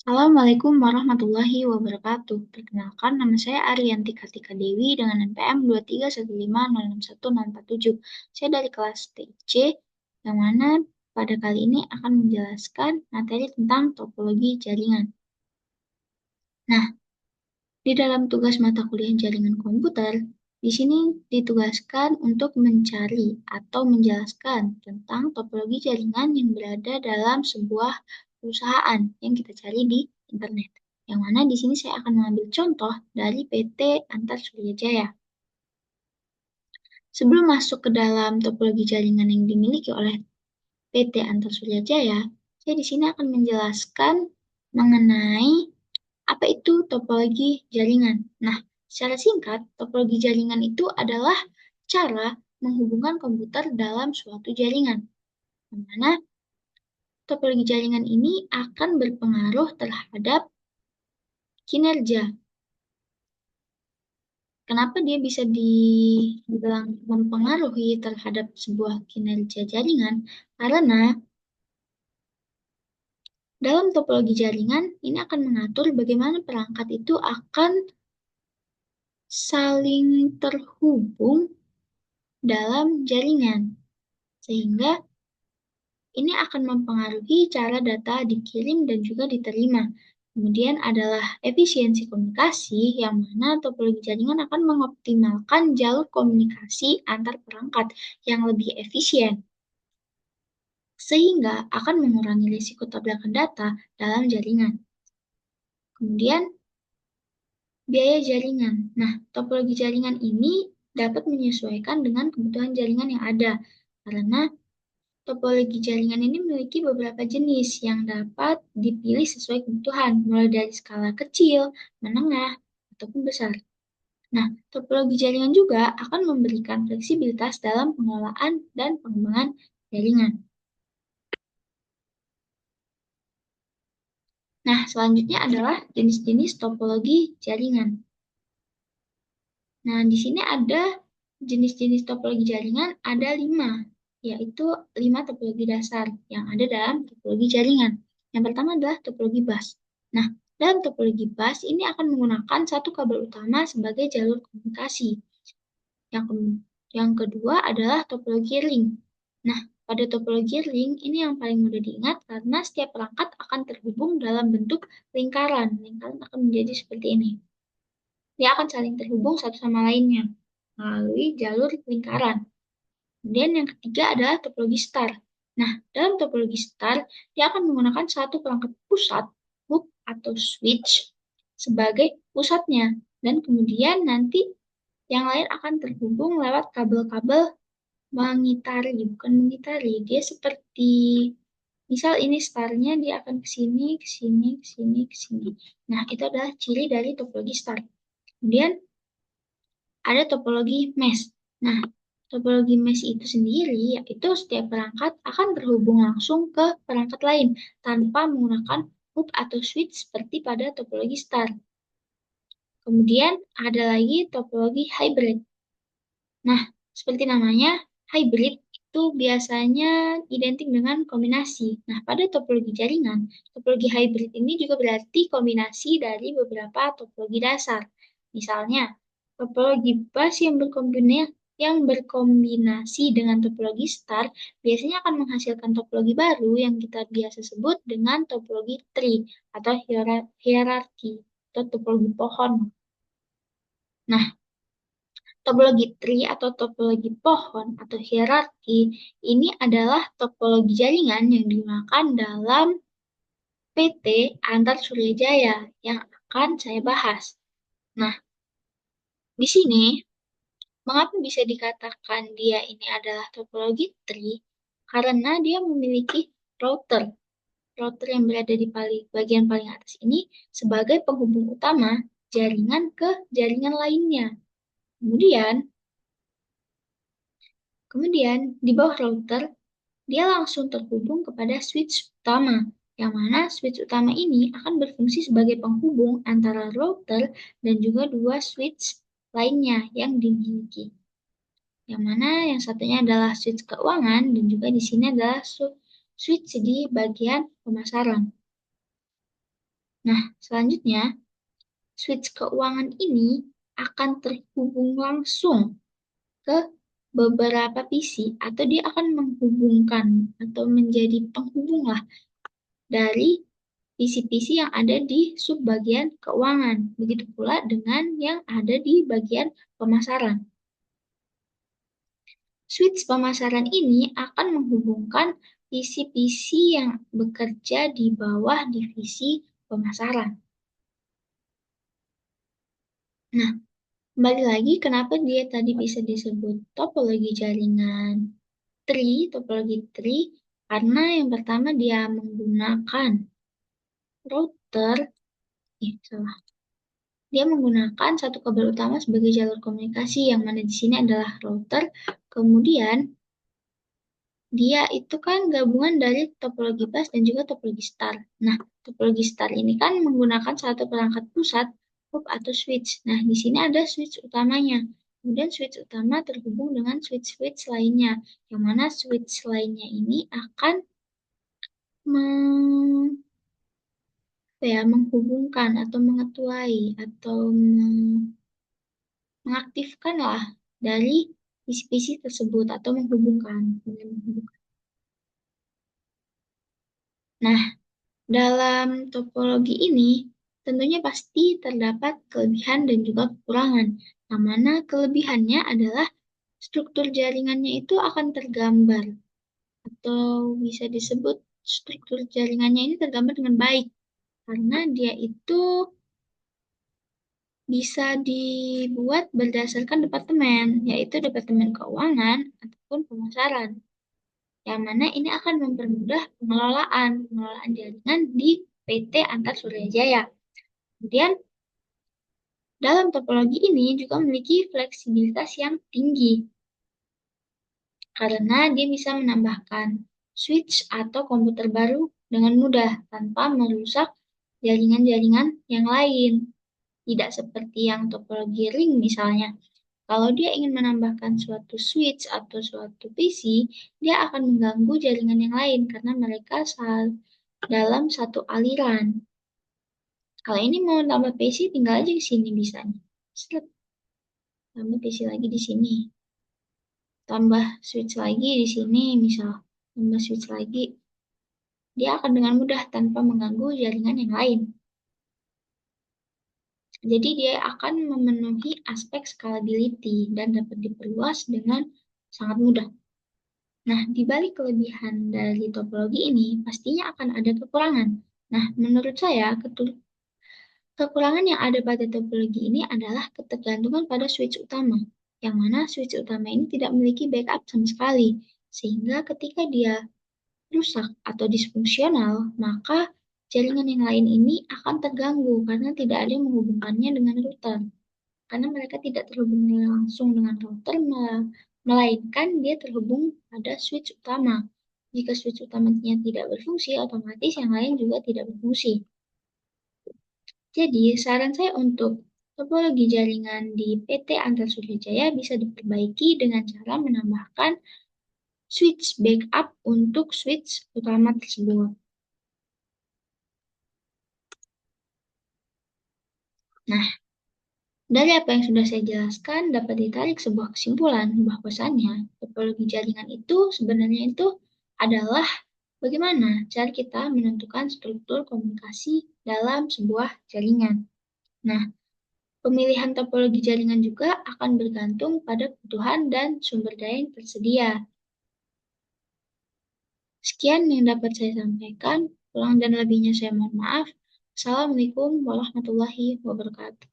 Assalamualaikum warahmatullahi wabarakatuh. Perkenalkan, nama saya Ariyanti Kartika Dewi dengan NPM 231506147. Saya dari kelas TC, yang mana pada kali ini akan menjelaskan materi tentang topologi jaringan. Nah, di dalam tugas mata kuliah jaringan komputer, di sini ditugaskan untuk mencari atau menjelaskan tentang topologi jaringan yang berada dalam sebuah perusahaan yang kita cari di internet. Yang mana di sini saya akan mengambil contoh dari PT Antar Surya Jaya. Sebelum masuk ke dalam topologi jaringan yang dimiliki oleh PT Antar Surya Jaya, saya di sini akan menjelaskan mengenai apa itu topologi jaringan. Nah, secara singkat, topologi jaringan itu adalah cara menghubungkan komputer dalam suatu jaringan. Di mana topologi jaringan ini akan berpengaruh terhadap kinerja. Kenapa dia bisa dibilang mempengaruhi terhadap sebuah kinerja jaringan? Karena dalam topologi jaringan ini akan mengatur bagaimana perangkat itu akan saling terhubung dalam jaringan. Sehingga ini akan mempengaruhi cara data dikirim dan juga diterima. Kemudian adalah efisiensi komunikasi, yang mana topologi jaringan akan mengoptimalkan jalur komunikasi antar perangkat yang lebih efisien, sehingga akan mengurangi risiko tabrakan data dalam jaringan. Kemudian, biaya jaringan. Nah, topologi jaringan ini dapat menyesuaikan dengan kebutuhan jaringan yang ada, karena topologi jaringan ini memiliki beberapa jenis yang dapat dipilih sesuai kebutuhan, mulai dari skala kecil, menengah, ataupun besar. Nah, topologi jaringan juga akan memberikan fleksibilitas dalam pengelolaan dan pengembangan jaringan. Nah, selanjutnya adalah jenis-jenis topologi jaringan. Nah, di sini ada jenis-jenis topologi jaringan, ada 5, yaitu 5 topologi dasar yang ada dalam topologi jaringan. Yang pertama adalah topologi bus. Nah, dalam topologi bus ini akan menggunakan satu kabel utama sebagai jalur komunikasi. Yang kedua adalah topologi ring. Nah, pada topologi ring ini yang paling mudah diingat karena setiap perangkat akan terhubung dalam bentuk lingkaran. Lingkaran akan menjadi seperti ini. Dia akan saling terhubung satu sama lainnya melalui jalur lingkaran. Kemudian yang ketiga adalah topologi star. Nah, dalam topologi star, dia akan menggunakan satu perangkat pusat, hub atau switch, sebagai pusatnya. Dan kemudian nanti yang lain akan terhubung lewat kabel-kabel mengitari, bukan mengitari. Dia seperti, misal ini starnya, dia akan ke sini, ke sini, ke sini, ke sini. Nah, itu adalah ciri dari topologi star. Kemudian ada topologi mesh. Nah, topologi mesh itu sendiri yaitu setiap perangkat akan terhubung langsung ke perangkat lain tanpa menggunakan hub atau switch seperti pada topologi star. Kemudian ada lagi topologi hybrid. Nah, seperti namanya, hybrid itu biasanya identik dengan kombinasi. Nah, pada topologi jaringan, topologi hybrid ini juga berarti kombinasi dari beberapa topologi dasar. Misalnya, topologi bus yang berkombinasi dengan topologi star biasanya akan menghasilkan topologi baru yang kita biasa sebut dengan topologi tree atau hierarki atau topologi pohon. Nah, topologi tree atau topologi pohon atau hierarki ini adalah topologi jaringan yang digunakan dalam PT Antar Surya Jaya yang akan saya bahas. Nah, di sini mengapa bisa dikatakan dia ini adalah topologi tree? Karena dia memiliki router. Router yang berada di bagian paling atas ini sebagai penghubung utama jaringan ke jaringan lainnya. Kemudian di bawah router, dia langsung terhubung kepada switch utama, yang mana switch utama ini akan berfungsi sebagai penghubung antara router dan juga dua switch lainnya yang dimiliki. Yang mana yang satunya adalah switch keuangan dan juga di sini adalah switch di bagian pemasaran. Nah, selanjutnya, switch keuangan ini akan terhubung langsung ke beberapa PC atau dia akan menghubungkan atau menjadi penghubung lah dari PC-PC yang ada di subbagian keuangan. Begitu pula dengan yang ada di bagian pemasaran. Switch pemasaran ini akan menghubungkan PC-PC yang bekerja di bawah divisi pemasaran. Nah, kembali lagi kenapa dia tadi bisa disebut topologi jaringan topologi tree, karena yang pertama dia menggunakan router, salah. Dia menggunakan satu kabel utama sebagai jalur komunikasi, yang mana di sini adalah router. Kemudian, dia itu kan gabungan dari topologi bus dan juga topologi star. Nah, topologi star ini kan menggunakan satu perangkat pusat, hub atau switch. Nah, di sini ada switch utamanya. Kemudian switch utama terhubung dengan switch-switch lainnya, yang mana switch lainnya ini akan menghubungkan atau mengetuai atau mengaktifkan lah dari PC-PC tersebut atau menghubungkan. Nah, dalam topologi ini tentunya pasti terdapat kelebihan dan juga kekurangan. Yang mana kelebihannya adalah struktur jaringannya itu akan tergambar atau bisa disebut struktur jaringannya ini tergambar dengan baik karena dia itu bisa dibuat berdasarkan departemen, yaitu departemen keuangan ataupun pemasaran, yang mana ini akan mempermudah pengelolaan jaringan di PT Antar Surya Jaya. Kemudian, dalam topologi ini juga memiliki fleksibilitas yang tinggi, karena dia bisa menambahkan switch atau komputer baru dengan mudah tanpa merusak jaringan-jaringan yang lain. Tidak seperti yang topologi ring misalnya. Kalau dia ingin menambahkan suatu switch atau suatu PC, dia akan mengganggu jaringan yang lain karena mereka dalam satu aliran. Kalau ini mau tambah PC, tinggal aja ke sini bisa nih. Set, tambah PC lagi di sini. Tambah switch lagi di sini, misal. Tambah switch lagi. Dia akan dengan mudah tanpa mengganggu jaringan yang lain. Jadi dia akan memenuhi aspek scalability dan dapat diperluas dengan sangat mudah. Nah, di balik kelebihan dari topologi ini, pastinya akan ada kekurangan. Nah, menurut saya, kekurangan yang ada pada topologi ini adalah ketergantungan pada switch utama, yang mana switch utama ini tidak memiliki backup sama sekali, sehingga ketika dia rusak atau disfungsional, maka jaringan yang lain ini akan terganggu karena tidak ada yang menghubungkannya dengan router. Karena mereka tidak terhubung langsung dengan router, melainkan dia terhubung pada switch utama. Jika switch utamanya tidak berfungsi, otomatis yang lain juga tidak berfungsi. Jadi, saran saya untuk topologi jaringan di PT Antar Surya Jaya bisa diperbaiki dengan cara menambahkan switch backup untuk switch utama tersebut. Nah, dari apa yang sudah saya jelaskan, dapat ditarik sebuah kesimpulan bahwasannya topologi jaringan itu sebenarnya itu adalah bagaimana cara kita menentukan struktur komunikasi dalam sebuah jaringan. Nah, pemilihan topologi jaringan juga akan bergantung pada kebutuhan dan sumber daya yang tersedia. Sekian yang dapat saya sampaikan. Kurang dan lebihnya saya mohon maaf. Assalamualaikum warahmatullahi wabarakatuh.